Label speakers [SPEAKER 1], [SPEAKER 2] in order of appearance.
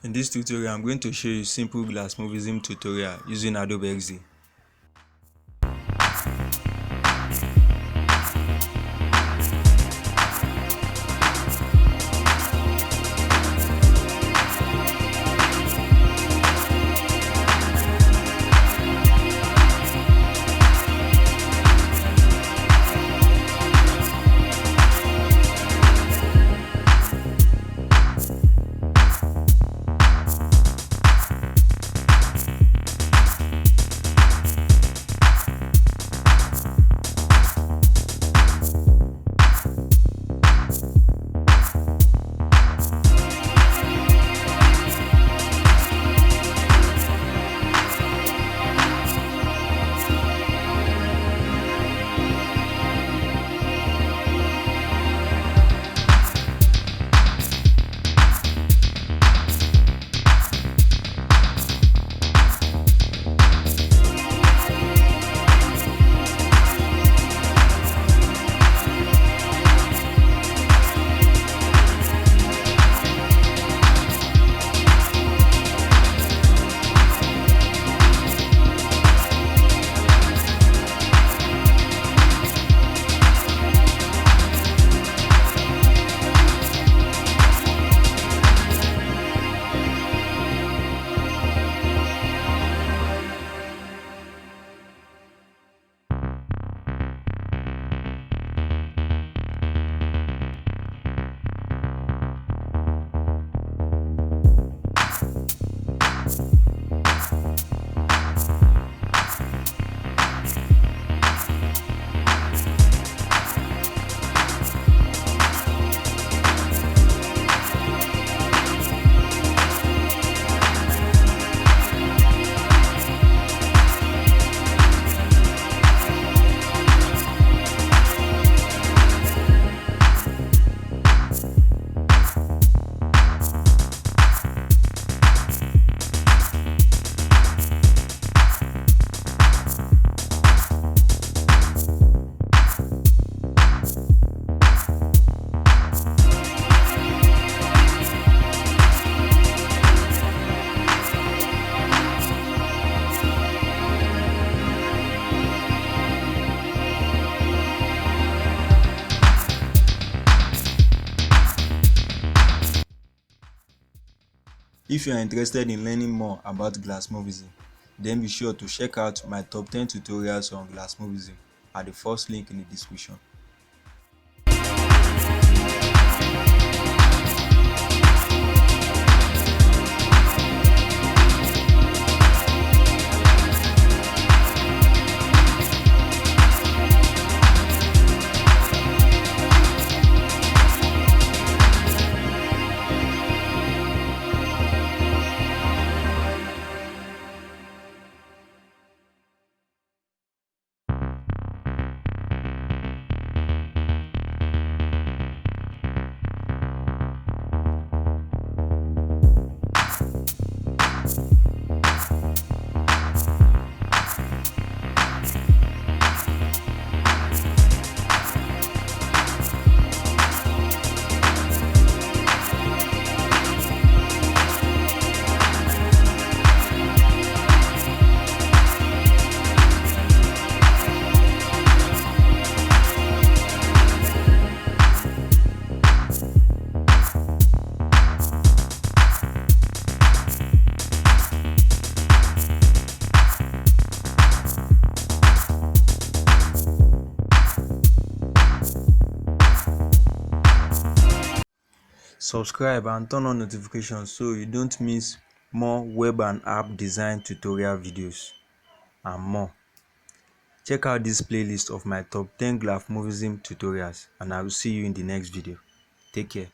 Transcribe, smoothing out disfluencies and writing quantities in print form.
[SPEAKER 1] In this tutorial, I'm going to show you simple GlassMorphism tutorial using Adobe XD. If you are interested in learning more about GlassMorphism, then be sure to check out my top 10 tutorials on GlassMorphism at the first link in the description. Subscribe and turn on notifications so you don't miss more web and app design tutorial videos and more. Check out this playlist of my top 10 GlassMorphism tutorials and I will see you in the next video. Take care.